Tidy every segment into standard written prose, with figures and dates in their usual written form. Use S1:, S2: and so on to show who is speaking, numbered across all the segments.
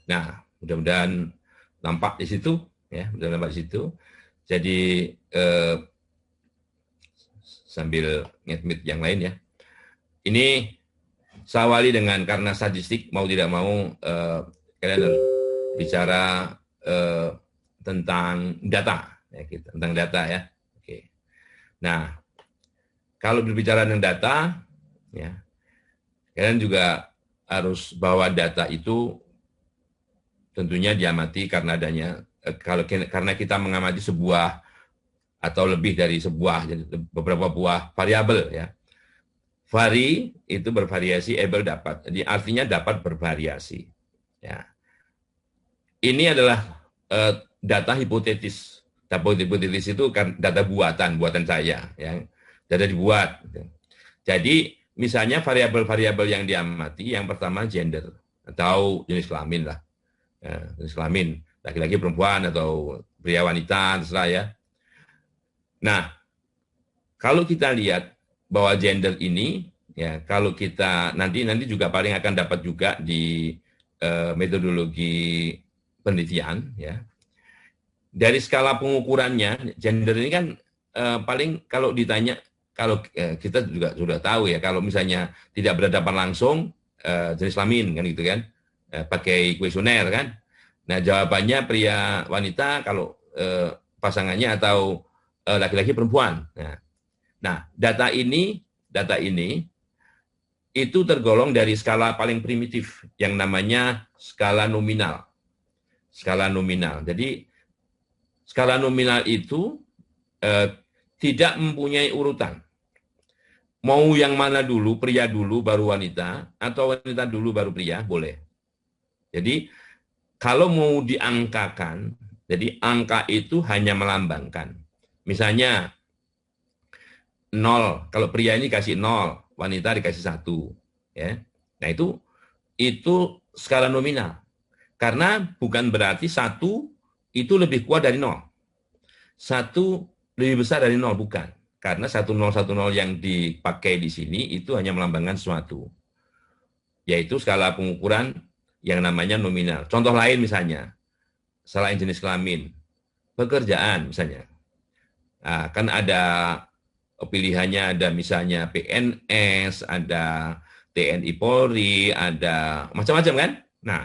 S1: Nah, mudah-mudahan nampak di situ, ya, mudah-mudahan nampak di situ. Jadi sambil nge-meet yang lain ya. Ini saya awali dengan karena statistik mau tidak mau kalian harus bicara tentang data, ya, gitu, tentang data ya. Oke. Nah, kalau berbicara tentang data, ya, kalian juga harus bawa data itu tentunya diamati karena adanya karena kita mengamati sebuah atau lebih dari sebuah jadi beberapa buah variabel ya. Vari itu bervariasi, able dapat. Jadi artinya dapat bervariasi. Ya. Ini adalah data hipotetis. Data hipotetis itu kan data buatan saya, yang data dibuat. Jadi misalnya variabel-variabel yang diamati, yang pertama gender atau jenis kelamin lah, ya, jenis kelamin laki-laki perempuan atau pria wanita terserah ya. Nah, kalau kita lihat bahwa gender ini, ya kalau kita nanti juga paling akan dapat juga di metodologi penelitian, ya dari skala pengukurannya gender ini kan paling kalau ditanya kalau kita juga sudah tahu ya kalau misalnya tidak berhadapan langsung jenis kelamin kan gitu kan pakai kuesioner kan. Nah jawabannya pria wanita kalau pasangannya atau laki-laki perempuan. Nah, data ini itu tergolong dari skala paling primitif yang namanya skala nominal. Skala nominal. Jadi skala nominal itu tidak mempunyai urutan. Mau yang mana dulu, pria dulu baru wanita, atau wanita dulu baru pria, boleh. Jadi kalau mau diangkakan, jadi angka itu hanya melambangkan. Misalnya 0, kalau pria ini kasih 0, wanita dikasih 1. Ya. Nah itu skala nominal. Karena bukan berarti 1 itu lebih kuat dari 0. 1 lebih besar dari 0, bukan. Karena 1010 yang dipakai di sini itu hanya melambangkan sesuatu. Yaitu skala pengukuran yang namanya nominal. Contoh lain misalnya, selain jenis kelamin, pekerjaan misalnya. Nah, kan ada pilihannya ada misalnya PNS, ada TNI Polri, ada macam-macam kan? Nah,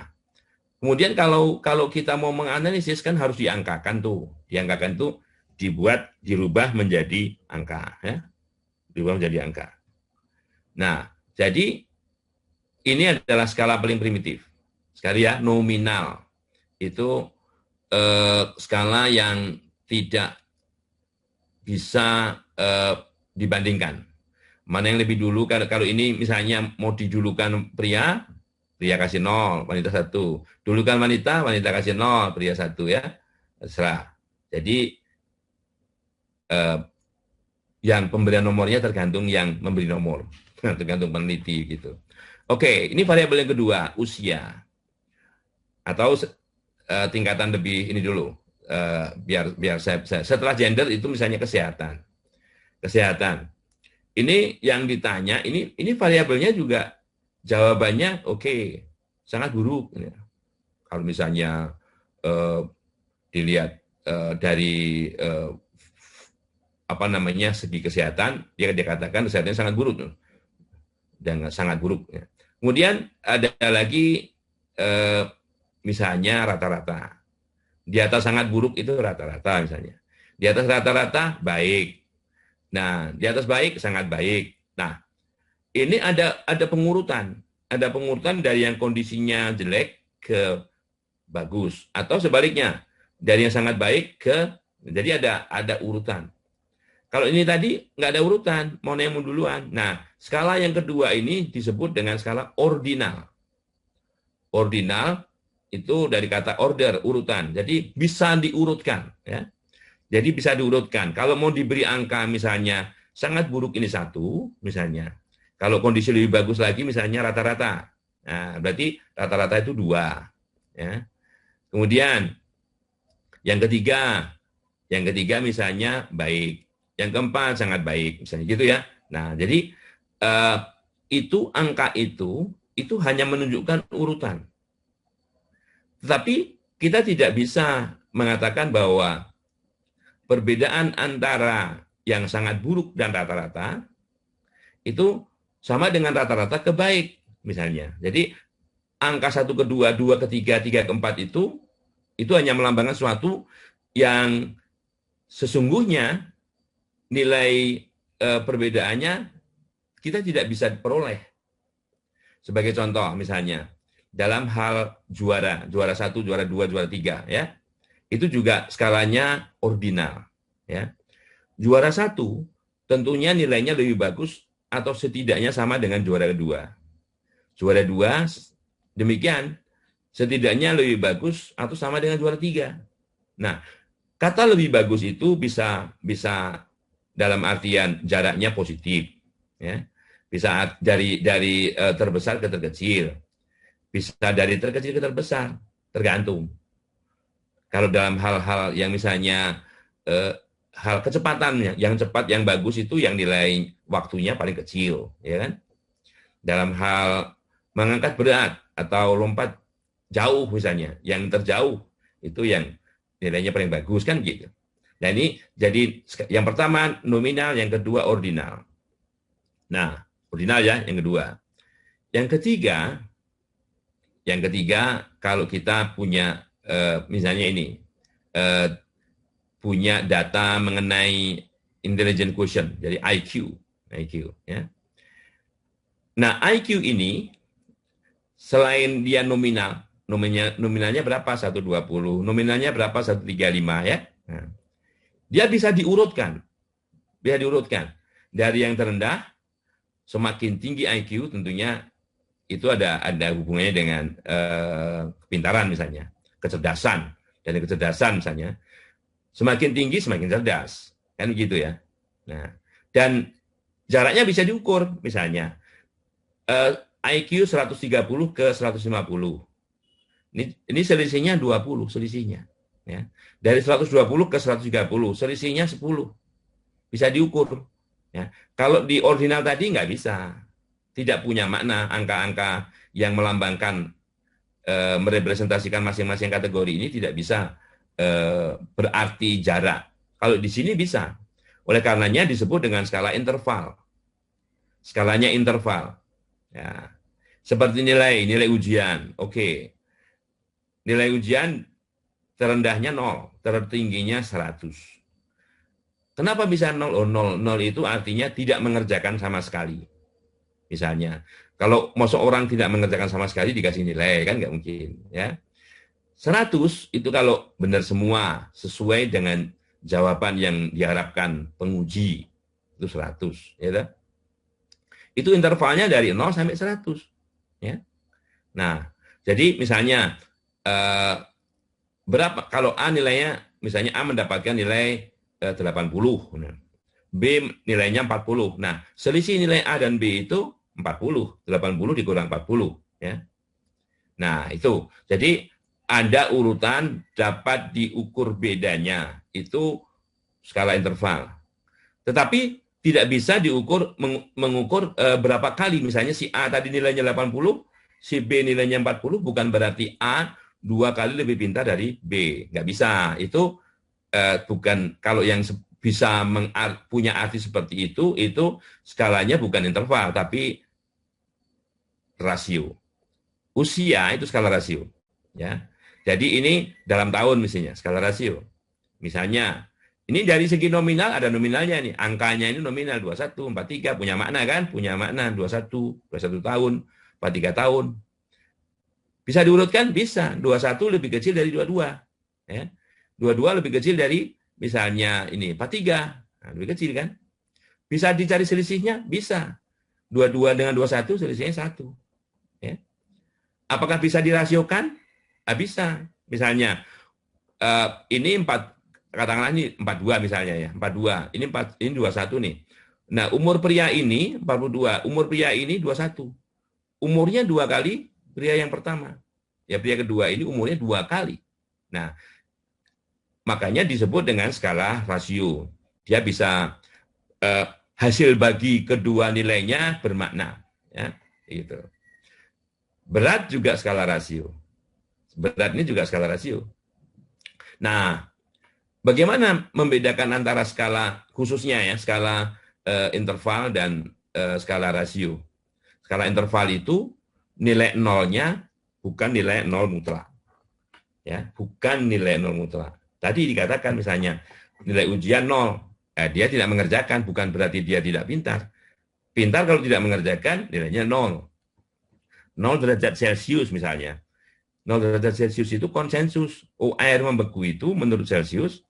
S1: kemudian kalau kita mau menganalisis kan harus diangkakan tuh. Diangkakan tuh dirubah menjadi angka ya. Dirubah menjadi angka. Nah, jadi ini adalah skala paling primitif. Sekali ya, nominal. Itu skala yang tidak bisa dibandingkan. Mana yang lebih dulu, kalau ini misalnya mau dijulukan pria, pria kasih 0, wanita 1. Dulukan wanita, wanita kasih 0, pria 1 ya. Terserah. Jadi yang pemberian nomornya tergantung yang memberi nomor. Tergantung peneliti gitu. Oke, ini variabel yang kedua, usia. Atau tingkatan lebih ini dulu. Biar saya setelah gender itu misalnya kesehatan. Kesehatan. Ini yang ditanya, ini variabelnya juga jawabannya oke, sangat buruk. Kalau misalnya dilihat dari apa namanya segi kesehatan, dia dikatakan kesehatannya sangat buruk dan sangat buruk. Kemudian ada lagi misalnya rata-rata. Di atas sangat buruk itu rata-rata misalnya. Di atas rata-rata baik. Nah, di atas baik sangat baik. Nah, ini ada pengurutan. Ada pengurutan dari yang kondisinya jelek ke bagus atau sebaliknya, dari yang sangat baik ke jadi ada urutan. Kalau ini tadi nggak ada urutan, mana yang mau duluan. Nah, skala yang kedua ini disebut dengan skala ordinal. Ordinal itu dari kata order, urutan. Jadi bisa diurutkan. Ya. Jadi bisa diurutkan. Kalau mau diberi angka misalnya sangat buruk ini 1, misalnya. Kalau kondisi lebih bagus lagi misalnya rata-rata. Nah, berarti rata-rata itu 2. Ya. Kemudian yang ketiga misalnya baik. Yang keempat sangat baik, misalnya gitu ya. Nah, jadi itu angka itu hanya menunjukkan urutan. Tetapi kita tidak bisa mengatakan bahwa perbedaan antara yang sangat buruk dan rata-rata itu sama dengan rata-rata kebaik misalnya. Jadi angka 1 ke 2, 2 ke 3, 3 ke 4 itu hanya melambangkan sesuatu yang sesungguhnya nilai perbedaannya kita tidak bisa peroleh. Sebagai contoh misalnya, dalam hal juara 1, juara 2, juara 3 ya. Itu juga skalanya ordinal ya. Juara 1 tentunya nilainya lebih bagus atau setidaknya sama dengan juara kedua. Juara 2 demikian, setidaknya lebih bagus atau sama dengan juara 3. Nah, kata lebih bagus itu bisa dalam artian jaraknya positif ya. Bisa dari terbesar ke terkecil. Bisa dari terkecil ke terbesar, tergantung. Kalau dalam hal-hal yang misalnya hal kecepatannya, yang cepat, yang bagus itu yang nilai waktunya paling kecil, ya kan? Dalam hal mengangkat berat atau lompat jauh misalnya, yang terjauh itu yang nilainya paling bagus kan gitu. Nah ini jadi yang pertama nominal, yang kedua ordinal. Nah, ordinal ya yang kedua. Yang ketiga kalau kita punya misalnya ini punya data mengenai intelligent quotient, jadi IQ ya. Nah, IQ ini selain dia nominalnya berapa? 120, nominalnya berapa? 135 ya. Nah, dia bisa diurutkan. Dari yang terendah, semakin tinggi IQ tentunya itu ada hubungannya dengan kepintaran misalnya, kecerdasan. Dan kecerdasan misalnya, semakin tinggi semakin cerdas. Kan begitu ya. Nah, dan jaraknya bisa diukur misalnya. IQ 130 ke 150. Ini selisihnya 20 selisihnya. Ya. Dari 120 ke 130, selisihnya 10. Bisa diukur. Ya. Kalau di ordinal tadi nggak bisa. Tidak punya makna angka-angka yang melambangkan, merepresentasikan masing-masing kategori ini tidak bisa berarti jarak. Kalau di sini bisa. Oleh karenanya disebut dengan skala interval. Skalanya interval. Ya. Seperti nilai ujian. Oke. Nilai ujian terendahnya 0, tertingginya 100. Kenapa bisa 0? Oh, 0 itu artinya tidak mengerjakan sama sekali. Misalnya, kalau masuk orang tidak mengerjakan sama sekali dikasih nilai, kan nggak mungkin. Ya. 100 itu kalau benar semua, sesuai dengan jawaban yang diharapkan penguji, itu 100. Ya. Itu intervalnya dari 0 sampai 100. Ya. Nah, jadi misalnya, berapa kalau A nilainya, misalnya A mendapatkan nilai 80. B nilainya 40. Nah, selisih nilai A dan B itu 40. 80 dikurang 40. Ya. Nah, itu. Jadi, ada urutan dapat diukur bedanya. Itu skala interval. Tetapi, tidak bisa mengukur berapa kali. Misalnya si A tadi nilainya 80, si B nilainya 40, bukan berarti A 2 kali lebih pintar dari B. Nggak bisa. Itu bukan, kalau yang bisa punya arti seperti itu skalanya bukan interval, tapi rasio. Usia itu skala rasio. Ya. Jadi ini dalam tahun misalnya, skala rasio. Misalnya, ini dari segi nominal ada nominalnya nih. Angkanya ini nominal 21, 43, punya makna kan? Punya makna 21 tahun, 43 tahun. Bisa diurutkan? Bisa. 21 lebih kecil dari 22. Ya. 22 lebih kecil dari misalnya ini 43. Nah, lebih kecil kan? Bisa dicari selisihnya? Bisa. 22 dengan 21 selisihnya 1. Ya. Apakah bisa dirasiokan? Bisa. Misalnya, ini 4, katakanlah ini 42 misalnya ya. 42. Ini 21 nih. Nah, umur pria ini 42. Umur pria ini 21. Umurnya 2 kali pria yang pertama. Ya, pria kedua ini umurnya 2 kali. Nah, makanya disebut dengan skala rasio. Dia bisa hasil bagi kedua nilainya bermakna. Ya, gitu. Berat juga skala rasio. Berat ini juga skala rasio. Nah, bagaimana membedakan antara skala khususnya ya, skala interval dan skala rasio? Skala interval itu nilai nolnya bukan nilai nol mutlak. Ya, bukan nilai nol mutlak. Tadi dikatakan misalnya nilai ujian nol, dia tidak mengerjakan, bukan berarti dia tidak pintar. Pintar kalau tidak mengerjakan, nilainya nol. 0 derajat Celcius misalnya. 0 derajat Celcius itu konsensus. Air membeku itu menurut Celcius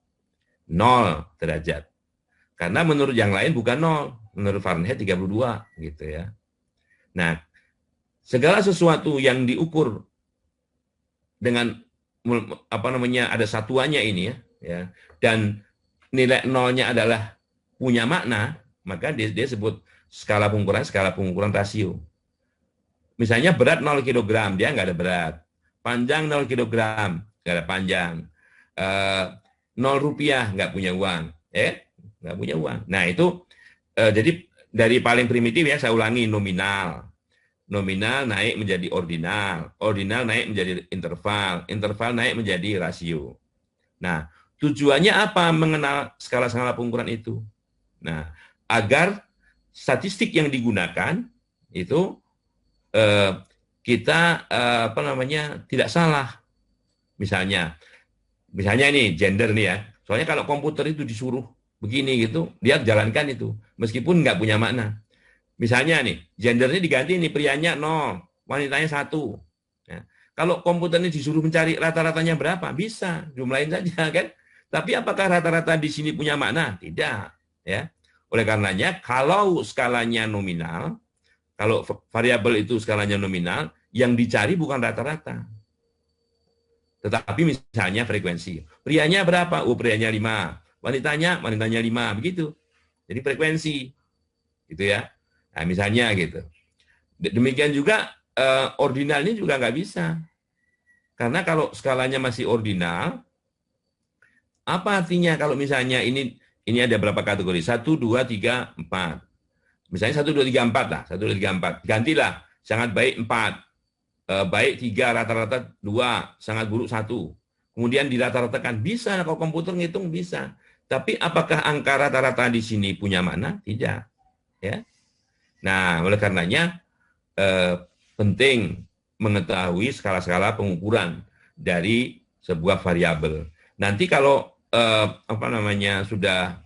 S1: 0 derajat. Karena menurut yang lain bukan 0. Menurut Fahrenheit 32 gitu ya. Nah, segala sesuatu yang diukur dengan apa namanya ada satuannya ini ya, dan nilai nolnya adalah punya makna, maka dia sebut skala pengukuran rasio. Misalnya berat 0 kg, dia nggak ada berat. Panjang 0 kg, nggak ada panjang. 0 rupiah, nggak punya uang. Nggak punya uang. Nah, itu jadi dari paling primitif ya, saya ulangi, nominal. Nominal naik menjadi ordinal. Ordinal naik menjadi interval. Interval naik menjadi rasio. Nah, tujuannya apa mengenal skala-skala pengukuran itu? Nah, agar statistik yang digunakan itu kita apa namanya tidak salah. Misalnya ini gender nih ya. Soalnya kalau komputer itu disuruh begini gitu, dia jalankan itu meskipun nggak punya makna. Misalnya nih, gendernya diganti nih, prianya 0, wanitanya 1. Ya. Kalau komputer ini disuruh mencari rata-ratanya berapa? Bisa, jumlahin saja kan. Tapi apakah rata-rata di sini punya makna? Tidak. Ya. Oleh karenanya, kalau skalanya nominal, kalau variabel itu skalanya nominal, yang dicari bukan rata-rata. Tetapi misalnya frekuensi. Prianya berapa? Prianya 5. Wanitanya 5, begitu. Jadi frekuensi. Gitu ya. Nah, misalnya gitu. Demikian juga ordinal ini juga nggak bisa. Karena kalau skalanya masih ordinal, apa artinya kalau misalnya ini ada berapa kategori? 1, 2, 3, 4. Misalnya 1, 2, 3, 4 lah. 1, 2, 3, 4. Gantilah. Sangat baik 4. Baik 3, rata-rata 2. Sangat buruk 1. Kemudian dirata-ratakan. Bisa, kalau komputer ngitung bisa. Tapi apakah angka rata-rata di sini punya makna? Tidak. Ya. Nah, oleh karenanya penting mengetahui skala-skala pengukuran dari sebuah variabel. Nanti kalau apa namanya sudah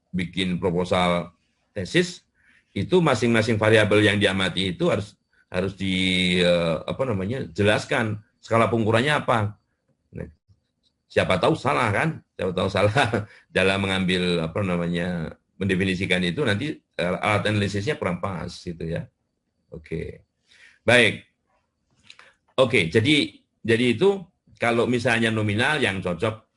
S1: bikin proposal tesis, itu masing-masing variabel yang diamati itu harus di apa namanya jelaskan skala pengukurannya apa. Nah, siapa tahu salah kan? Siapa tahu salah dalam mengambil apa namanya mendefinisikan itu, nanti alat analisisnya kurang pas gitu ya. Oke. Baik. Oke, jadi itu kalau misalnya nominal yang cocok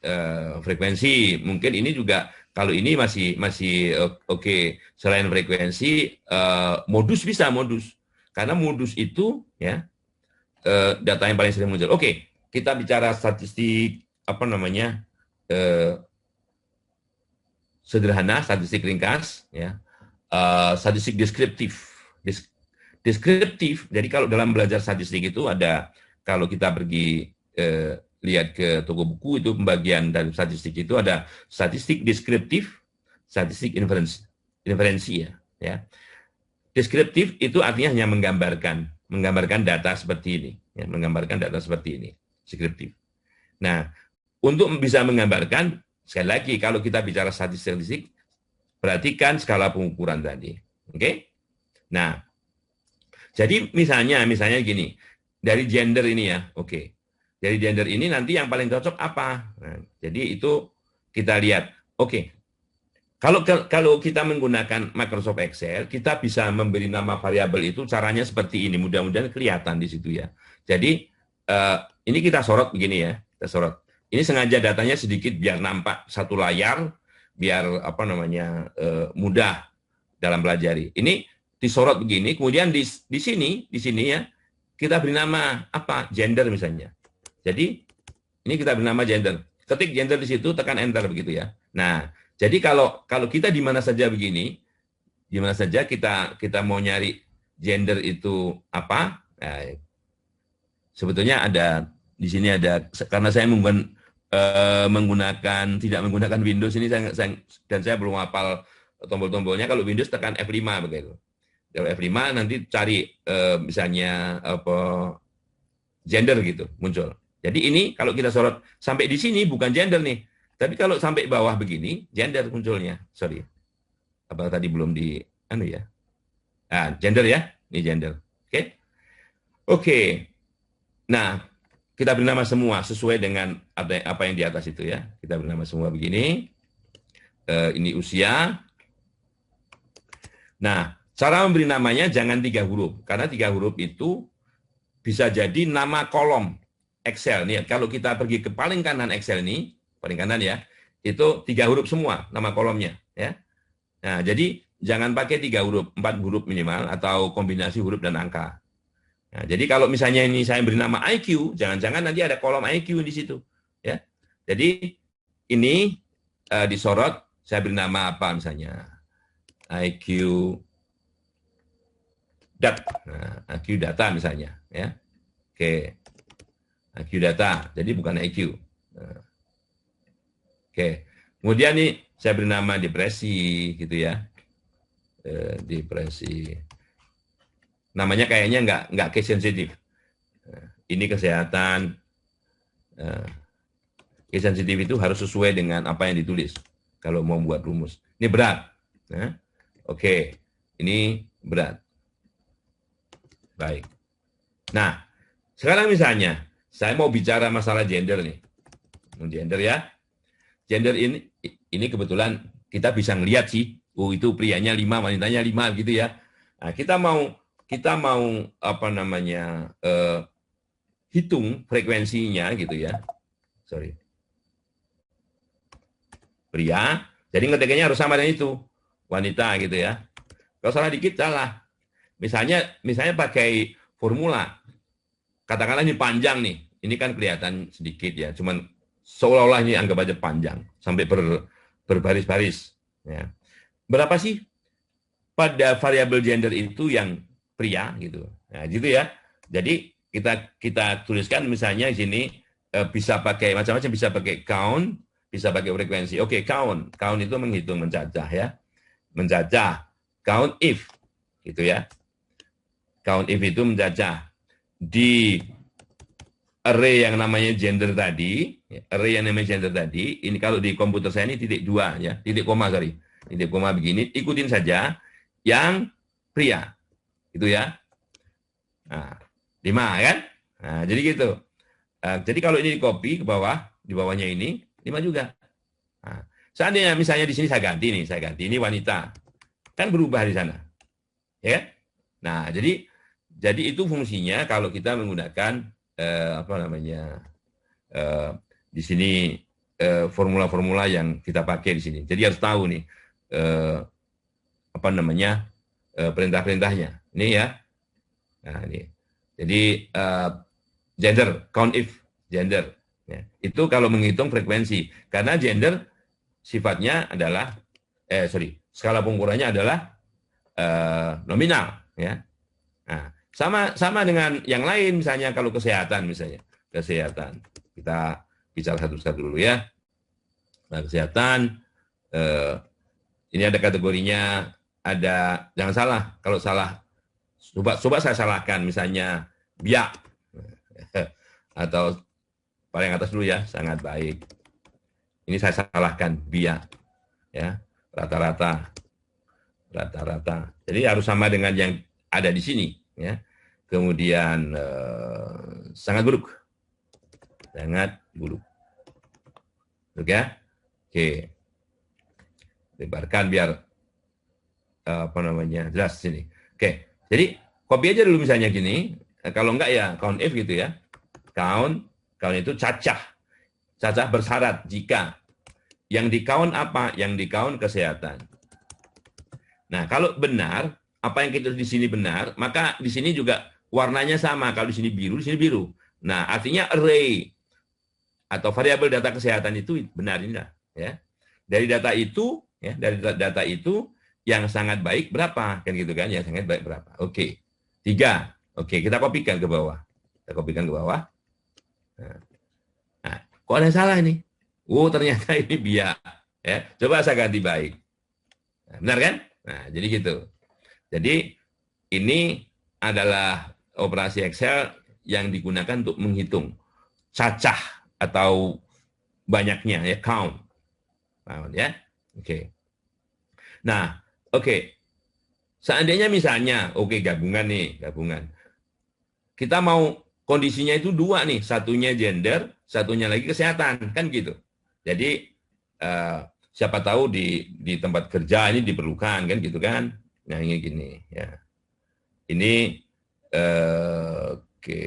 S1: frekuensi, mungkin ini juga kalau ini masih oke. Selain frekuensi, modus bisa modus. Karena modus itu ya data yang paling sering muncul. Oke, kita bicara statistik apa namanya sederhana, statistik ringkas ya. Statistik deskriptif. Deskriptif, jadi kalau dalam belajar statistik itu ada, kalau kita pergi lihat ke toko buku, itu pembagian dari statistik itu ada statistik deskriptif, statistik inferensi ya. Deskriptif itu artinya hanya menggambarkan data seperti ini, ya, menggambarkan data seperti ini, deskriptif. Nah, untuk bisa menggambarkan, sekali lagi kalau kita bicara statistik, perhatikan skala pengukuran tadi, oke? Nah, jadi misalnya gini, dari gender ini ya, oke. Dari gender ini nanti yang paling cocok apa? Nah, jadi itu kita lihat, oke. Kalau kita menggunakan Microsoft Excel, kita bisa memberi nama variabel itu caranya seperti ini. Mudah-mudahan kelihatan di situ ya. Jadi ini kita sorot begini ya, kita sorot. Ini sengaja datanya sedikit biar nampak satu layar, biar apa namanya mudah dalam pelajari. Ini disorot begini, kemudian di sini ya kita beri nama apa? Gender misalnya. Jadi ini kita beri nama gender. Ketik gender di situ, tekan enter begitu ya. Nah, jadi kalau kita di mana saja begini, di mana saja kita mau nyari gender itu apa? Nah, sebetulnya ada di sini ada, karena saya tidak menggunakan Windows ini, dan saya belum hafal tombol-tombolnya. Kalau Windows tekan F5 begitu. Kalau F5 nanti cari misalnya gender gitu muncul. Jadi ini kalau kita sorot sampai di sini bukan gender nih. Tapi kalau sampai bawah begini gender munculnya. Sorry. Apa tadi belum di ya. Nah, gender ya. Ini gender. Oke. Oke. Nah, kita beri nama semua sesuai dengan apa yang di atas itu ya. Kita beri nama semua begini. Ini usia. Nah, cara memberi namanya jangan 3 huruf. Karena 3 huruf itu bisa jadi nama kolom Excel. Nih, kalau kita pergi ke paling kanan Excel ini, paling kanan ya, itu 3 huruf semua nama kolomnya. Ya. Nah, jadi jangan pakai 3 huruf, 4 huruf minimal, atau kombinasi huruf dan angka. Nah, jadi kalau misalnya ini saya beri nama IQ, jangan-jangan nanti ada kolom IQ di situ. Ya. Jadi ini disorot, saya beri nama apa misalnya? IQ IQ data misalnya, ya. Oke. IQ data, jadi bukan IQ. Oke. Kemudian nih saya beri nama depresi gitu ya. Depresi. Namanya kayaknya nggak case sensitif. Ini kesehatan. Case sensitif itu harus sesuai dengan apa yang ditulis kalau mau buat rumus. Ini berat. Oke. Ini berat. Baik. Nah, sekarang misalnya saya mau bicara masalah gender nih. Gender ya. Gender ini kebetulan kita bisa ngelihat sih. Oh, itu prianya 5, wanitanya 5 gitu ya. Nah, kita mau apa namanya? Hitung frekuensinya gitu ya. Sorry. Pria. Jadi ngetiknya harus sama dengan itu. Wanita gitu ya. Kalau salah dikit salah. Misalnya pakai formula, katakanlah ini panjang nih, ini kan kelihatan sedikit ya, cuman seolah-olah ini anggap aja panjang, sampai berbaris-baris. Ya. Berapa sih pada variabel gender itu yang pria gitu? Nah, gitu ya. Jadi kita tuliskan misalnya di sini bisa pakai macam-macam, bisa pakai count, bisa pakai frekuensi. Oke, count itu menghitung, mencacah ya, mencacah. Count if, gitu ya. Count if itu mencacah di array yang namanya gender tadi, ini kalau di komputer saya ini titik 2 ya, titik koma begini, ikutin saja yang pria, gitu ya. Nah, 5 kan? Nah, jadi gitu. Jadi kalau ini di copy ke bawah, di bawahnya ini 5 juga. Nah, seandainya misalnya di sini saya ganti ini wanita, kan berubah di sana, ya. Nah, jadi itu fungsinya kalau kita menggunakan di sini formula-formula yang kita pakai di sini. Jadi harus tahu nih perintah-perintahnya. Ini ya. Nah, ini. Jadi gender, count if gender. Ya. Itu kalau menghitung frekuensi. Karena gender sifatnya adalah skala pengukurannya adalah nominal, ya. Nah, sama dengan yang lain, misalnya kalau kesehatan kita bicara satu-satu dulu ya. Nah, kesehatan ini ada kategorinya, ada, jangan salah, kalau salah coba saya salahkan, misalnya biak atau paling atas dulu ya, sangat baik. Ini saya salahkan biak ya, rata-rata. Jadi harus sama dengan yang ada di sini ya. Kemudian sangat buruk. Oke ya? Oke. Lebarkan biar jelas sini. Oke. Jadi copy aja dulu misalnya gini. Kalau enggak ya count if gitu ya. Count itu cacah bersyarat jika yang di count apa? Yang di count kesehatan. Nah, kalau benar, apa yang kita di sini benar, maka di sini juga warnanya sama. Kalau di sini biru, di sini biru. Nah, artinya array atau variabel data kesehatan itu benar ini lah, ya. Dari data itu, ya, yang sangat baik berapa? Kan gitu kan? Yang sangat baik berapa? Oke. 3. Oke, kita kopikan ke bawah. Nah, kok ada yang salah ini? Oh, ternyata ini biak. Ya, coba saya ganti baik. Nah, benar kan? Nah, jadi gitu. Jadi ini adalah operasi Excel yang digunakan untuk menghitung cacah atau banyaknya ya, count. Ya. Oke. Nah, oke. Seandainya misalnya, oke gabungan nih, gabungan. Kita mau kondisinya itu dua nih, satunya gender, satunya lagi kesehatan, kan gitu. Jadi siapa tahu di tempat kerja ini diperlukan kan gitu kan. Nah ini gini ya. Ini oke.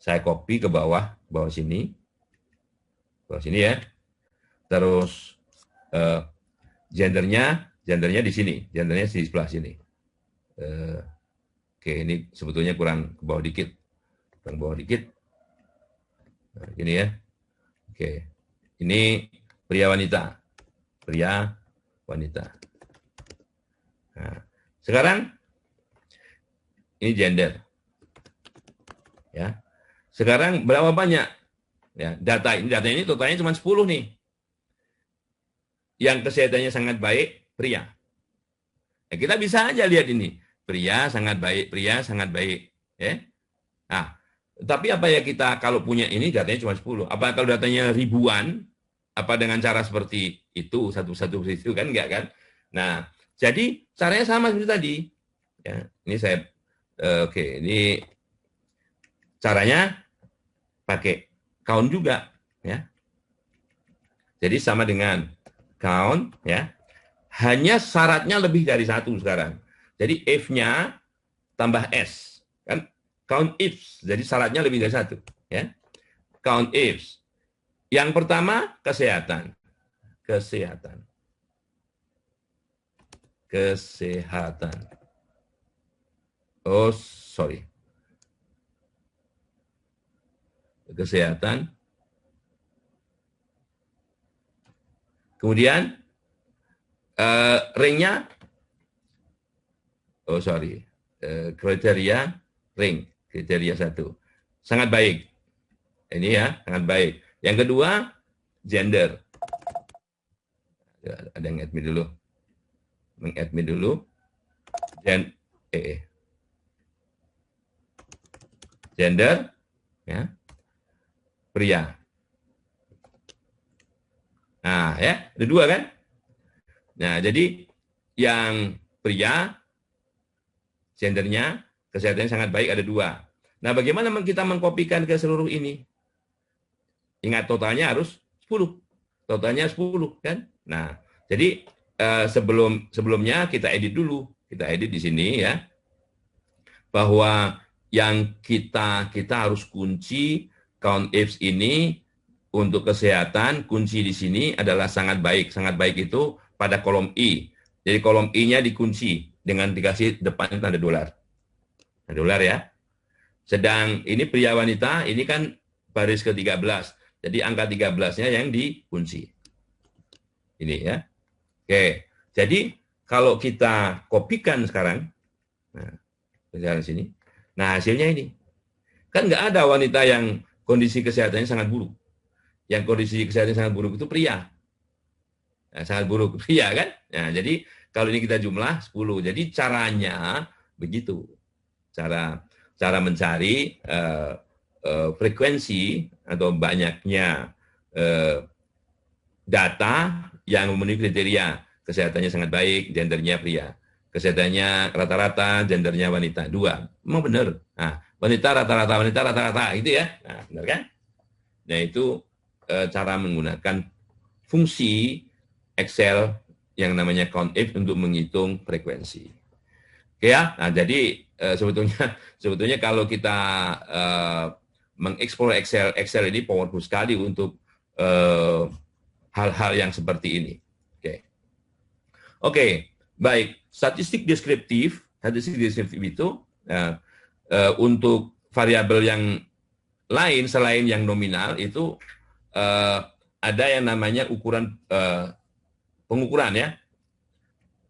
S1: Saya copy ke bawah sini. Bawah sini ya. Terus gendernya di sini, gendernya di sebelah sini. Oke, ini sebetulnya kurang ke bawah dikit. Kurang bawah dikit. Nah, gini ya. Oke. Ini pria wanita. Pria wanita. Nah, sekarang ini gender. Ya. Sekarang berapa banyak ya data ini totalnya cuma 10 nih. Yang kesehatannya sangat baik pria. Nah, kita bisa aja lihat ini. Pria sangat baik, ya. Nah, tapi apa ya kita kalau punya ini datanya cuma 10. Apa kalau datanya ribuan, apa dengan cara seperti itu, satu-satu itu kan enggak kan? Nah, jadi caranya sama seperti tadi. Ya, ini saya oke, ini caranya pakai count juga, ya. Jadi sama dengan count, ya. Hanya syaratnya lebih dari satu sekarang. Jadi if-nya tambah s, kan? Count ifs, jadi syaratnya lebih dari satu, ya. Count ifs. Yang pertama kesehatan, kesehatan. Oh, sorry. Kesehatan. Kemudian ringnya, oh sorry, kriteria ring, kriteria 1. Sangat baik. Ini ya, sangat baik. Yang kedua, gender. Ada yang admit dulu. Mengadmit dulu. Dan gender, ya, pria. Nah, ya, ada dua kan? Nah, jadi yang pria, gendernya, kesehatannya sangat baik, ada dua. Nah, bagaimana kita mengkopikan ke seluruh ini? Ingat totalnya harus 10. Totalnya 10, kan? Nah, jadi sebelumnya kita edit dulu. Kita edit di sini ya. Bahwa yang kita harus kunci count ifs ini untuk kesehatan, kunci di sini adalah sangat baik. Sangat baik itu pada kolom I. Jadi kolom I-nya dikunci dengan dikasih depan tanda dolar. Tanda dolar ya. Sedang ini pria wanita, ini kan baris ke-13. Jadi angka 13-nya yang dikunci. Ini ya. Oke. Jadi kalau kita kopikan sekarang, nah, di sini. Nah, hasilnya ini. Kan nggak ada wanita yang kondisi kesehatannya sangat buruk. Yang kondisi kesehatan sangat buruk itu pria. Nah, sangat buruk pria kan? Nah, jadi kalau ini kita jumlah 10. Jadi caranya begitu. Cara mencari frekuensi atau banyaknya data yang memenuhi kriteria kesehatannya sangat baik, gendernya pria. Kesehatannya rata-rata, gendernya wanita. 2. Memang benar. Nah, wanita rata-rata, gitu ya. Nah, benar kan? Nah, itu cara menggunakan fungsi Excel yang namanya COUNTIF untuk menghitung frekuensi. Oke ya, nah jadi sebetulnya kalau kita mengeksplor Excel ini powerful sekali untuk hal-hal yang seperti ini. Oke, baik. Statistik deskriptif itu untuk variabel yang lain selain yang nominal itu ada yang namanya pengukuran ya.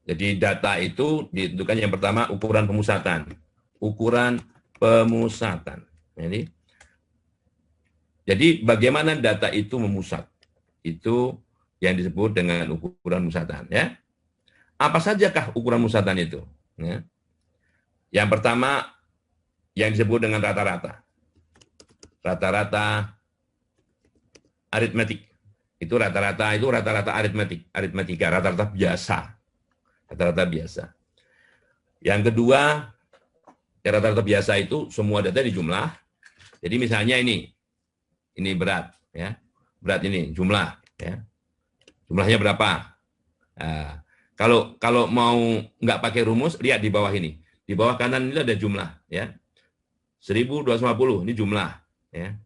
S1: Jadi data itu ditentukan yang pertama ukuran pemusatan. Ukuran pemusatan. Ini Jadi bagaimana data itu memusat? Itu yang disebut dengan ukuran musatan. Ya. Apa sajakah ukuran musatan itu? Ya. Yang pertama, yang disebut dengan rata-rata. Rata-rata aritmetik. Itu rata-rata aritmetik, aritmetika, rata-rata biasa. Rata-rata biasa. Yang kedua, rata-rata biasa itu semua data dijumlah. Jadi misalnya ini berat, ya. Berat ini jumlah, ya. Jumlahnya berapa? Nah, kalau mau nggak pakai rumus, lihat di bawah ini. Di bawah kanan ini ada jumlah, ya. 1250 ini jumlah, ya.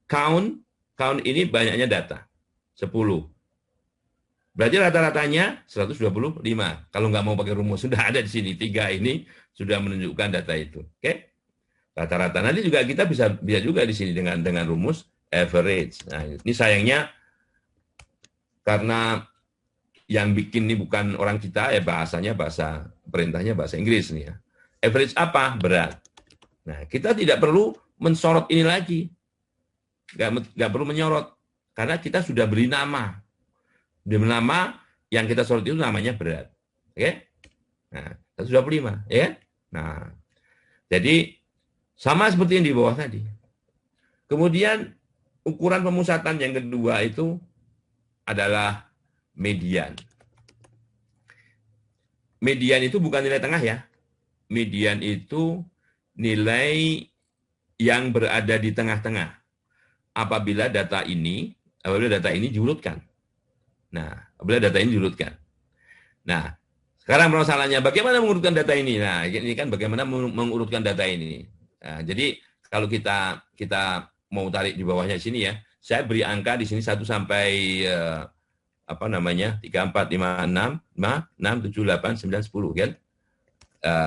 S1: Count ini banyaknya data. 10. Berarti rata-ratanya 125. Kalau nggak mau pakai rumus, sudah ada di sini. 3 ini sudah menunjukkan data itu. Oke? Rata-rata. Nanti juga kita bisa juga di sini dengan rumus average. Nah, ini sayangnya karena yang bikin ini bukan orang kita, ya perintahnya bahasa Inggris nih ya. Average apa? Berat. Nah, kita tidak perlu mensorot ini lagi. Nggak perlu menyorot. Karena kita sudah beri nama. Nama yang kita sorot itu namanya berat. Oke? Nah, 125, ya. Nah, jadi sama seperti yang di bawah tadi. Kemudian ukuran pemusatan yang kedua itu adalah median. Median itu bukan nilai tengah ya. Median itu nilai yang berada di tengah-tengah. Apabila data ini diurutkan. Nah, apabila data ini diurutkan. Nah, sekarang permasalahannya bagaimana mengurutkan data ini? Nah, ini kan bagaimana mengurutkan data ini. Nah, jadi kalau kita mau tarik di bawahnya sini ya, saya beri angka di sini 1 sampai 3, 4, 5, 6, 7, 8, 9, 10 kan?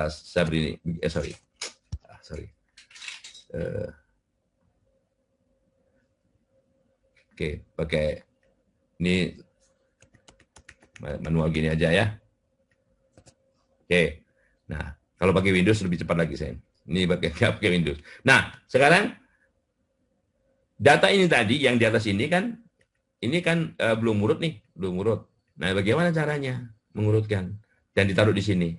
S1: Saya beri ini, sorry. Oke, pakai ini manual gini aja ya. Oke. Nah, kalau pakai Windows lebih cepat lagi saya. Ini pakai Windows. Nah, sekarang data ini tadi yang di atas ini kan belum urut nih, belum urut. Nah, bagaimana caranya mengurutkan dan ditaruh di sini?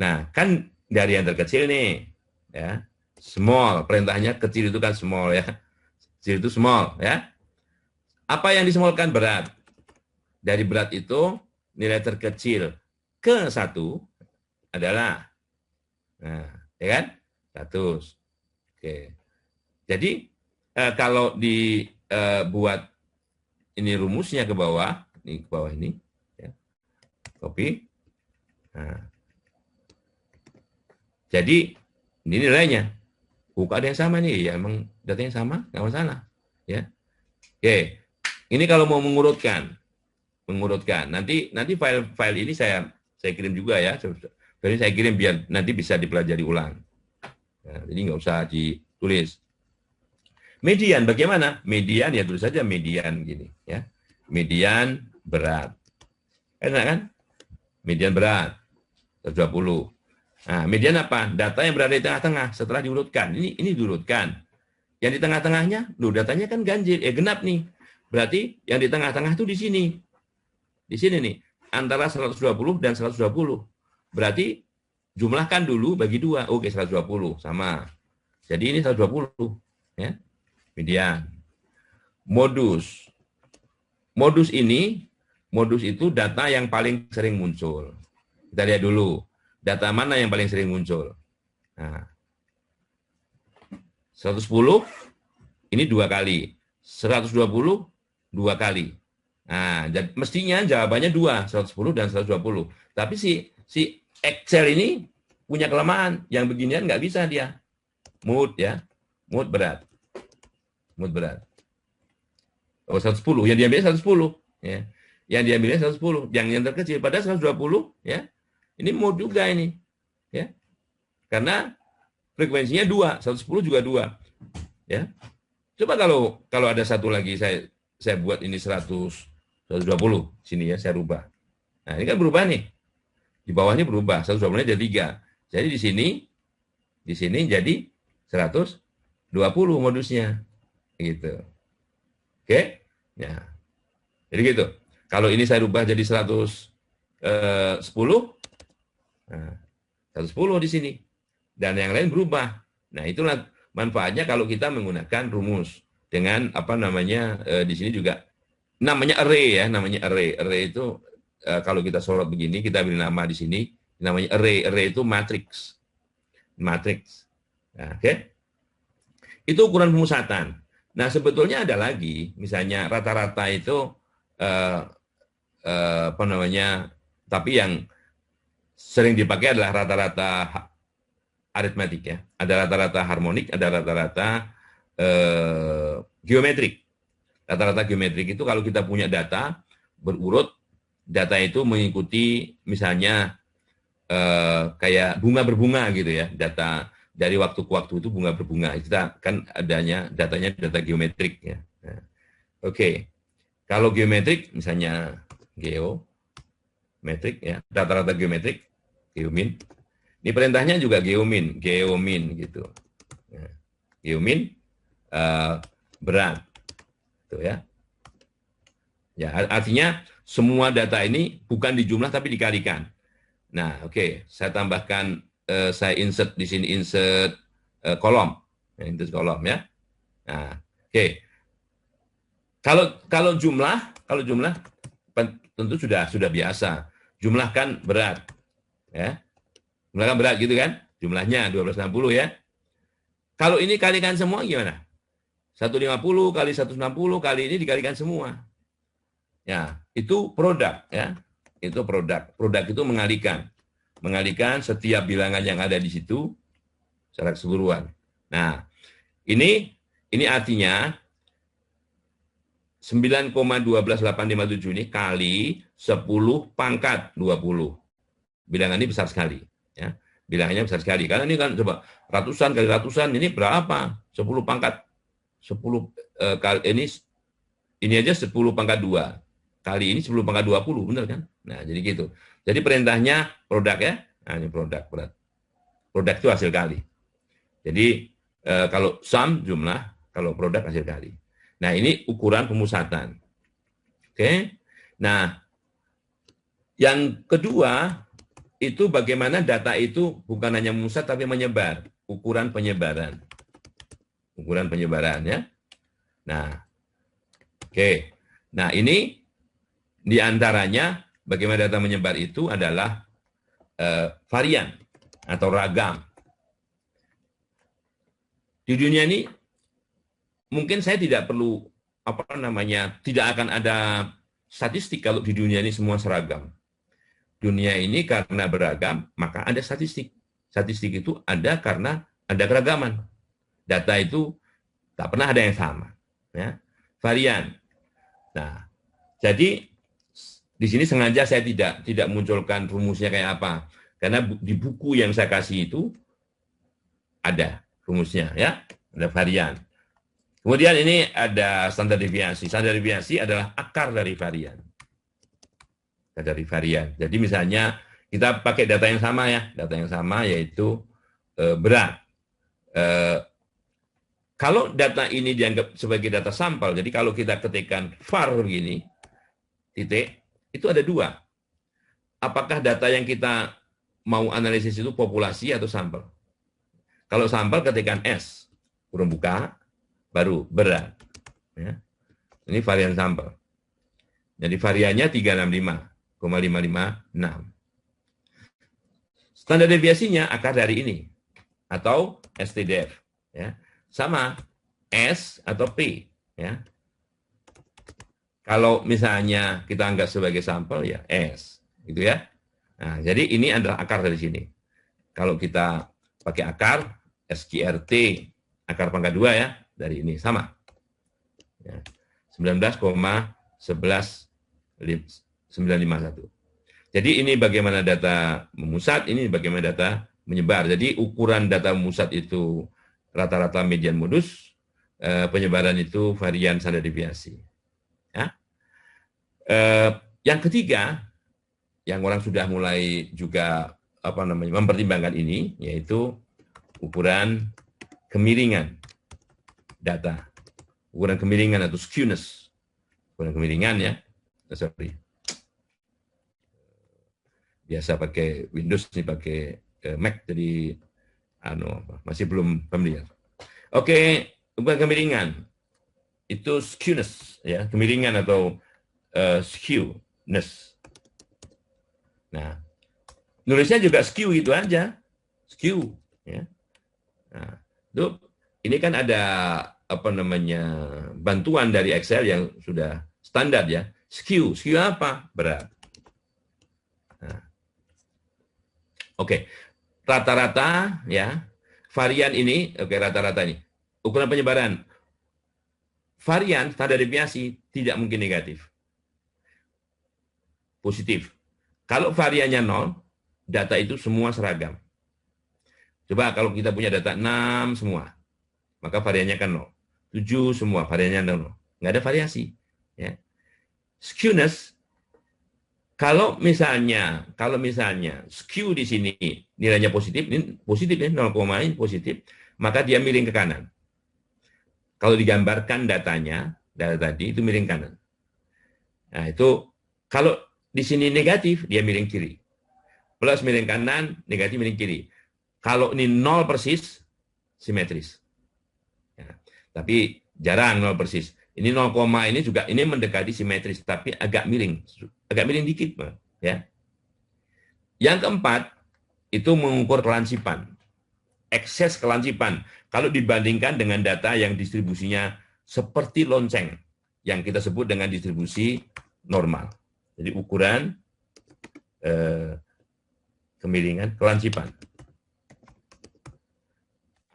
S1: Nah, kan dari yang terkecil nih, ya. Small, perintahnya kecil itu kan small ya. Kecil itu small ya. Apa yang disemolkan? Berat. Dari berat itu nilai terkecil ke 1 adalah, nah, ya kan? 100. Oke. Jadi kalau dibuat ini rumusnya ke bawah ini, ya. Copy. Nah. Jadi ini nilainya. Buka ada yang sama nih, ya emang datanya sama, nggak masalah, ya. Oke. Ini kalau mau mengurutkan. Nanti file ini saya kirim juga ya. Jadi saya kirim biar nanti bisa dipelajari ulang. Nah, jadi nggak usah ditulis. Median bagaimana? Median ya tulis saja median gini ya. Median berat. Enak kan? Median berat 120. Nah, median apa? Data yang berada di tengah-tengah setelah diurutkan. Ini diurutkan. Yang di tengah-tengahnya, datanya kan ganjil, genap nih. Berarti yang di tengah-tengah itu di sini. Di sini nih, antara 120 dan 120. Berarti jumlahkan dulu bagi 2. Oke, 120 sama. Jadi ini 120 ya. Median. Modus itu data yang paling sering muncul. Kita lihat dulu, data mana yang paling sering muncul. Nah, 110 ini 2 kali. 120 2 kali. Nah, mestinya jawabannya 2, 110 dan 120. Tapi si Excel ini punya kelemahan. Yang beginian nggak bisa dia. Mood ya. Mood berat. Oh, 110. Yang diambilnya 110. Ya. Yang diambilnya 110. Yang terkecil. Pada 120. Ya. Ini mood juga ini. Ya. Karena frekuensinya 2. 110 juga 2. Ya. Coba kalau ada satu lagi saya buat ini 120 sini ya, saya rubah. Nah, ini kan berubah nih. Di bawahnya berubah, 120-nya jadi 3. Jadi di sini jadi 120 modusnya. Gitu. Oke? Ya. Jadi gitu. Kalau ini saya rubah jadi 110, nah, 110 di sini. Dan yang lain berubah. Nah, itulah manfaatnya kalau kita menggunakan rumus dengan apa namanya di sini juga namanya array ya, namanya array. Array itu kalau kita sorot begini, kita beri nama di sini namanya array. Array itu matrix. Matrix. Nah, oke. Itu ukuran pemusatan. Nah, sebetulnya ada lagi, misalnya rata-rata itu eh, apa namanya, tapi yang sering dipakai adalah rata-rata aritmetik ya. Ada rata-rata harmonik, ada rata-rata geometrik. Rata-rata geometrik itu kalau kita punya data berurut, data itu mengikuti misalnya kayak bunga berbunga gitu ya. Data dari waktu ke waktu itu bunga berbunga. Kita kan adanya datanya data geometrik ya. Nah, oke. Kalau geometrik misalnya geometrik ya, rata-rata geometrik, geomin. Ini perintahnya juga geomin, geomin gitu. Nah, geomin berat, tuh ya. Ya artinya semua data ini bukan dijumlah tapi dikalikan. Nah, oke, saya tambahkan, saya insert di sini insert kolom, insert kolom ya. Nah, oke. Kalau jumlah tentu sudah biasa. Jumlah kan berat, ya. Jumlah kan berat gitu kan? Jumlahnya 1260 ya. Kalau ini kalikan semua gimana? 150 kali 160 kali ini dikalikan semua. Ya, itu produk ya. Itu produk. Produk itu mengalihkan setiap bilangan yang ada di situ secara keseluruhan. Nah, ini artinya 9,12857 ini kali 10 pangkat 20. Bilangan ini besar sekali. Ya. Bilangannya besar sekali. Karena ini kan coba ratusan kali ratusan, ini berapa? 10 pangkat 10 kali ini aja 10 pangkat 2. Kali ini 10 pangkat 20, benar kan? Nah, jadi gitu. Jadi perintahnya produk ya. Nah, ini produk berat. Produk itu hasil kali. Jadi kalau sum jumlah, kalau produk hasil kali. Nah, ini ukuran pemusatan. Oke. Nah, yang kedua itu bagaimana data itu bukan hanya memusat tapi menyebar. Ukuran penyebaran. Ukuran penyebaran ya. Nah, oke. Nah, ini diantaranya bagaimana data menyebar itu adalah varian atau ragam. Di dunia ini mungkin saya tidak perlu tidak akan ada statistik kalau di dunia ini semua seragam. Dunia ini karena beragam, maka ada statistik. Statistik itu ada karena ada keragaman. Data itu tak pernah ada yang sama. Ya. Varian. Nah, jadi di sini sengaja saya tidak munculkan rumusnya kayak apa. Karena di buku yang saya kasih itu ada rumusnya, ya, ada varian. Kemudian ini ada standar deviasi. Standar deviasi adalah akar dari varian. Dari varian. Jadi misalnya kita pakai data yang sama ya, data yang sama yaitu berat. Kalau data ini dianggap sebagai data sampel, jadi kalau kita ketikkan var begini, titik, itu ada dua. Apakah data yang kita mau analisis itu populasi atau sampel? Kalau sampel ketikkan S, kurung buka, baru berat. Ya. Ini varian sampel. Jadi variannya 365,556. Standar deviasinya akar dari ini atau STDF. Ya. Sama S atau P. Ya. Kalau misalnya kita anggap sebagai sampel ya S. Gitu ya. Nah, jadi ini adalah akar dari sini. Kalau kita pakai akar SQRT, akar pangkat 2 ya, dari ini sama. Ya. 19,11951. Jadi ini bagaimana data memusat, ini bagaimana data menyebar. Jadi ukuran data memusat itu rata-rata median modus, penyebaran itu varian standar deviasi. Ya. Yang ketiga, yang orang sudah mulai juga mempertimbangkan ini, yaitu ukuran kemiringan data. ukuran kemiringan atau skewness. Ukuran kemiringan ya. Sorry. Biasa pakai Windows nih, pakai Mac, jadi masih belum familiar. Oke, ukuran kemiringan itu skewness ya, kemiringan atau skewness. Nah, nulisnya juga skew gitu aja, skew ya. Nah, ini kan ada bantuan dari Excel yang sudah standar ya. Skew apa? Berat. Nah, oke, rata-rata ya, varian ini, rata-rata ini, ukuran penyebaran. Varian standar deviasi tidak mungkin negatif. Positif. Kalau variannya 0, data itu semua seragam. Coba kalau kita punya data 6 semua, maka variannya kan 0. 7 semua, variannya 0. Nggak ada variasi. Ya. Skewness, kalau misalnya skew di sini nilainya positif, ini positif ya, 0, ini positif, maka dia miring ke kanan. Kalau digambarkan data tadi itu miring kanan. Nah, itu kalau di sini negatif, dia miring kiri. Plus miring kanan, negatif miring kiri. Kalau ini 0 persis, simetris. Ya, tapi jarang 0 persis. Ini 0, ini juga ini mendekati simetris, tapi agak miring dikit, ya. Yang keempat itu mengukur kelansipan, ekses kelansipan. Kalau dibandingkan dengan data yang distribusinya seperti lonceng, yang kita sebut dengan distribusi normal. Jadi ukuran kemiringan kelansipan,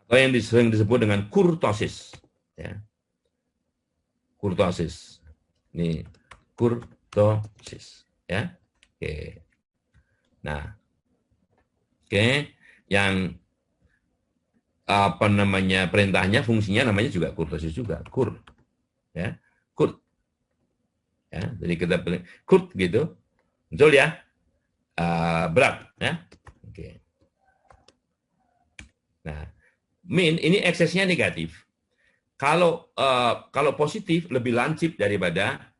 S1: atau yang sering disebut dengan kurtosis. Ya. Kurtosis. Ini kurtosis. Ya. Oke. Nah, oke, yang perintahnya, fungsinya namanya juga kurtosis juga, kur. Ya. Kur. Ya, jadi kita pilih kur gitu. Betul ya? Berat, ya. Oke. Nah, min ini eksesnya negatif. Kalau positif lebih lancip daripada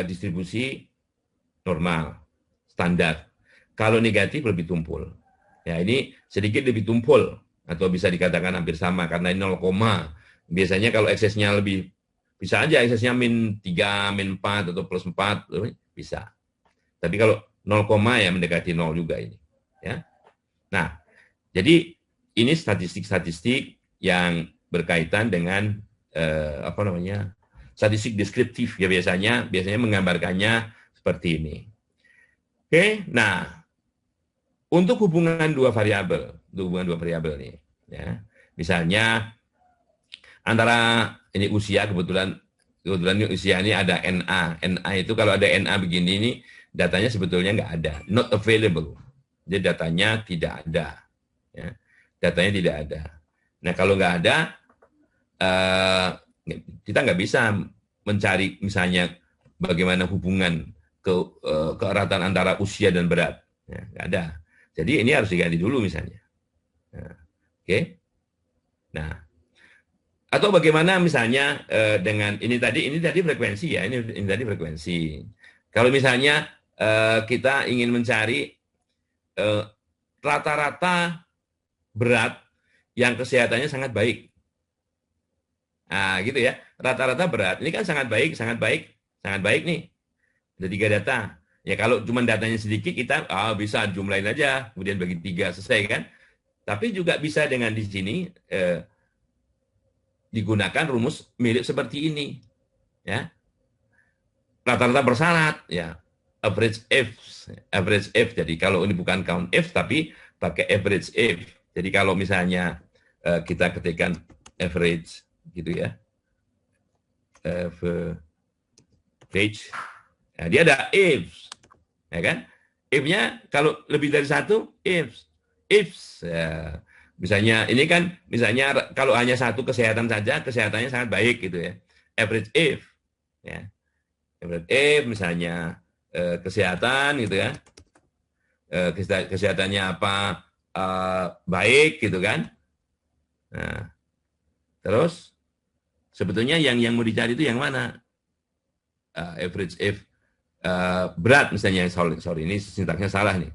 S1: distribusi normal, standar. Kalau negatif lebih tumpul. Ya, ini sedikit lebih tumpul atau bisa dikatakan hampir sama karena ini 0, biasanya kalau eksesnya lebih, bisa aja eksesnya -3, -4 atau +4 bisa. Tapi kalau 0, ya mendekati 0 juga ini. Ya. Nah, jadi ini statistik-statistik yang berkaitan dengan statistik deskriptif ya, biasanya menggambarkannya seperti ini. Oke, nah untuk hubungan dua variabel nih, ya, misalnya antara ini usia, kebetulan usia ini ada NA itu kalau ada NA begini ini datanya sebetulnya nggak ada, not available, jadi datanya tidak ada, ya. Datanya tidak ada. Nah kalau nggak ada, kita nggak bisa mencari misalnya bagaimana hubungan keeratan antara usia dan berat, ya, nggak ada. Jadi ini harus diganti dulu misalnya. Nah, oke. Nah, atau bagaimana misalnya dengan ini tadi frekuensi ya, ini tadi frekuensi. Kalau misalnya kita ingin mencari rata-rata berat yang kesehatannya sangat baik. Nah, gitu ya. Rata-rata berat. Ini kan sangat baik nih. Ada 3 data. Ya kalau cuma datanya sedikit, kita bisa jumlahin aja, kemudian bagi 3, selesai kan. Tapi juga bisa dengan di sini digunakan rumus mirip seperti ini. Ya. Rata-rata bersyarat, ya. Average F. Jadi kalau ini bukan count F, tapi pakai average F. Jadi kalau misalnya kita ketikkan average, gitu ya, average, nah, dia ada ifs, ya kan? If-nya kalau lebih dari 1, ifs, ya. Misalnya ini kan, misalnya kalau hanya 1 kesehatan saja, kesehatannya sangat baik gitu ya, average if, ya, average if misalnya kesehatan gitu ya, kesehatannya apa, baik gitu kan. Nah, terus sebetulnya yang mau dicari itu yang mana? Average F berat misalnya, sorry ini sintaksnya salah nih.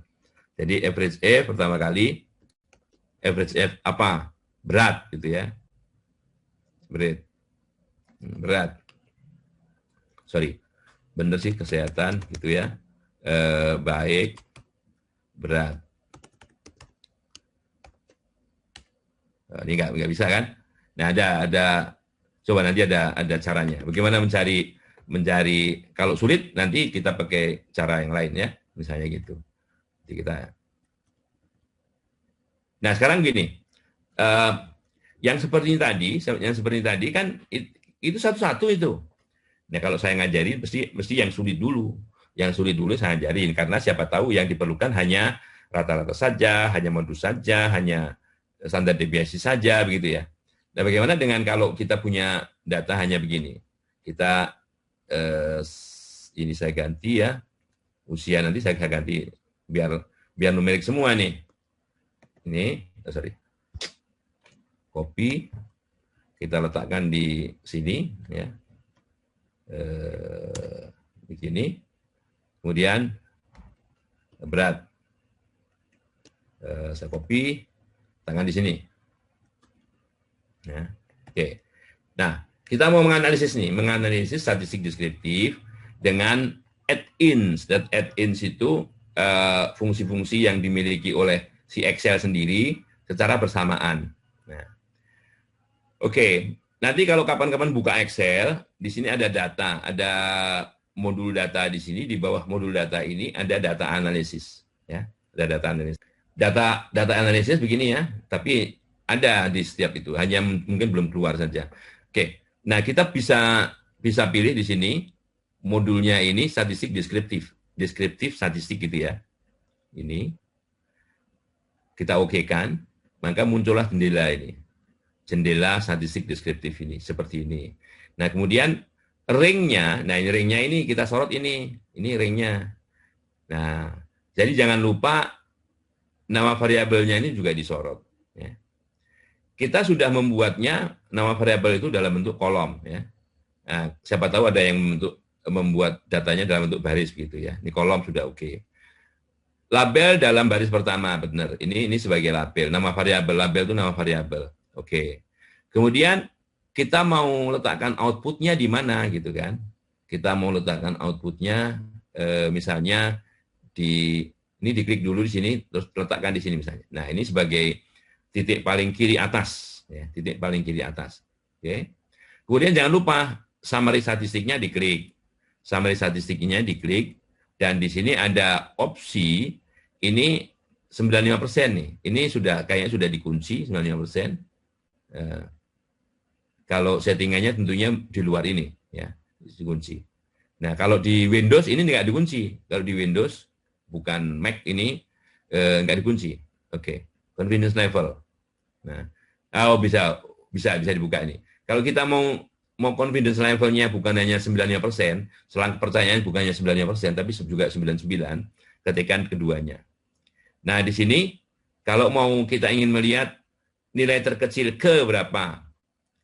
S1: Jadi average F pertama kali, average F apa? Berat gitu ya. Berat. Sorry, bener sih kesehatan gitu ya. Baik, berat. Ini nggak bisa kan? Nah ada coba nanti ada caranya. Bagaimana mencari kalau sulit nanti kita pakai cara yang lain ya, misalnya gitu. Jadi kita. Nah sekarang gini, yang seperti tadi kan itu satu-satu itu. Nah kalau saya ngajarin mesti yang sulit dulu. Yang sulit dulu saya ajarin karena siapa tahu yang diperlukan hanya rata-rata saja, hanya modus saja, hanya standar deviasi saja begitu ya. Nah bagaimana dengan kalau kita punya data hanya begini? Kita ini saya ganti ya, usia nanti saya ganti biar numerik semua nih. Ini, sorry, copy, kita letakkan di sini ya, begini. Kemudian berat, saya copy, tangan di sini. Ya, oke. Nah, kita mau menganalisis statistik deskriptif dengan add-ins. Dan add-ins itu fungsi-fungsi yang dimiliki oleh si Excel sendiri secara bersamaan. Nah, oke. Nanti kalau kapan-kapan buka Excel, di sini ada data, ada modul data di sini, di bawah modul data ini ada data analisis, ya, ada data analisis. Data analisis begini ya, tapi ada di setiap itu, hanya mungkin belum keluar saja. Oke, nah kita bisa pilih di sini modulnya ini statistik deskriptif statistik gitu ya. Ini kita oke-kan, maka muncullah jendela ini, jendela statistik deskriptif ini seperti ini. Nah kemudian ringnya, nah ini ringnya ini kita sorot ini ringnya. Nah, jadi jangan lupa nama variabelnya ini juga disorot. Ya. Kita sudah membuatnya nama variabel itu dalam bentuk kolom. Ya. Nah, siapa tahu ada yang membuat datanya dalam bentuk baris begitu ya. Ini kolom sudah oke. Label dalam baris pertama benar. Ini sebagai label. Nama variabel, label itu nama variabel. Oke. Kemudian kita mau letakkan outputnya di mana gitu kan? Kita mau letakkan outputnya misalnya ini diklik dulu di sini, terus letakkan di sini misalnya. Nah ini sebagai titik paling kiri atas, ya, titik paling kiri atas. Oke. Kemudian jangan lupa summary statistiknya diklik, dan di sini ada opsi ini 95% nih. Ini kayaknya sudah dikunci 95%. Kalau settingannya tentunya di luar ini, ya, dikunci. Nah, kalau di Windows ini nggak dikunci. Kalau di Windows, bukan Mac ini, nggak dikunci. Oke, confidence level. Nah, bisa dibuka ini. Kalau kita mau confidence levelnya bukan hanya 95%, selang kepercayaan bukan hanya 95%, tapi juga 99, ketikkan keduanya. Nah, di sini, kalau mau kita ingin melihat nilai terkecil ke berapa,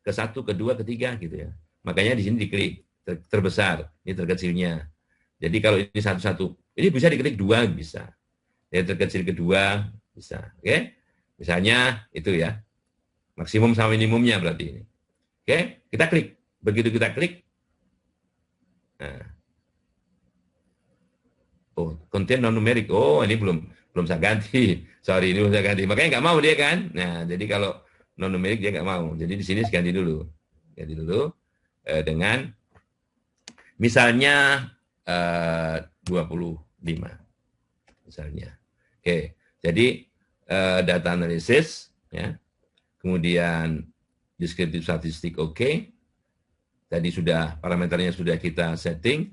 S1: ke 1, ke 2, ke 3 gitu ya. Makanya di sini diklik terbesar, ini terkecilnya. Jadi kalau ini 1, ini bisa diklik 2 bisa. Yang terkecil kedua bisa, oke? Misalnya itu ya. Maksimum sama minimumnya berarti ini. Oke, kita klik. Begitu kita klik, nah. Oh, content non numerik. Oh, ini belum saya ganti. Sorry, ini belum saya ganti. Makanya nggak mau dia kan. Nah, jadi kalau non numerik dia nggak mau. Jadi di sini ganti dulu dengan misalnya 25 misalnya. Oke, jadi data analisis ya. Kemudian deskriptif statistik oke. Tadi parameternya sudah kita setting.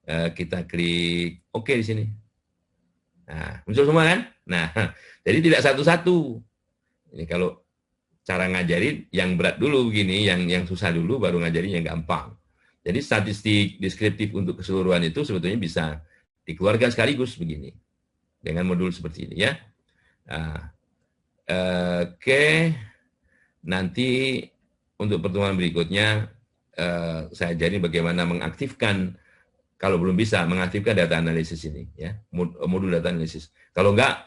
S1: Kita klik oke di sini. Nah, muncul semua kan? Nah, jadi tidak satu-satu. Ini kalau cara ngajarin yang berat dulu begini, yang susah dulu baru ngajarin yang gampang. Jadi statistik deskriptif untuk keseluruhan itu sebetulnya bisa dikeluarkan sekaligus begini. Dengan modul seperti ini ya. Nah, oke. Nanti untuk pertemuan berikutnya saya ajarin bagaimana mengaktifkan, kalau belum bisa mengaktifkan data analisis ini, ya, modul data analisis. Kalau enggak,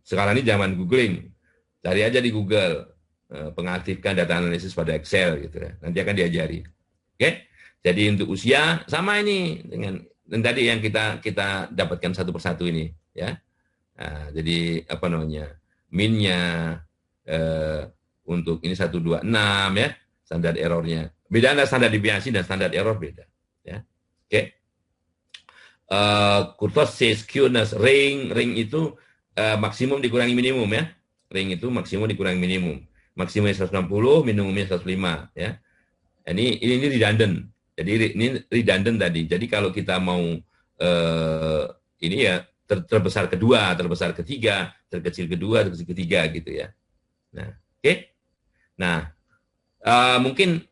S1: sekarang ini zaman googling, cari aja di Google pengaktifkan data analisis pada Excel gitu ya. Nanti akan diajari. Oke? Jadi untuk usia sama ini dengan dan tadi yang kita dapatkan satu persatu ini, ya. Nah, jadi apa namanya? Min-nya untuk ini 126 ya, standar errornya. Beda antara standar deviasi dan standar error beda, ya. Oke. Kurtosis, skewness, ring itu maksimum dikurangi minimum ya. Ring itu maksimum dikurangi minimum. Maksimumnya 160, minimumnya 105 ya. Ini redundant. Jadi ini redundant tadi. Jadi kalau kita mau ini ya terbesar kedua, terbesar ketiga, terkecil kedua, terkecil ketiga gitu ya. Nah, oke. Nah, mungkin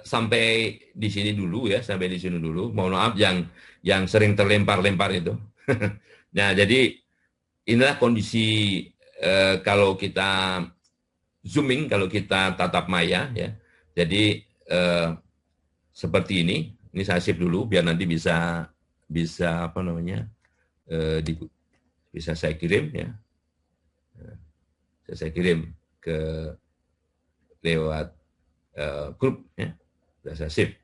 S1: sampai di sini dulu ya, sampai di sini dulu. Mohon maaf yang sering terlempar-lempar itu. Nah, jadi inilah kondisi kalau kita zooming, kalau kita tatap maya ya. Jadi seperti ini saya save dulu biar nanti bisa apa namanya bisa saya kirim ya. Saya kirim ke lewat grup ya. Sudah saya save.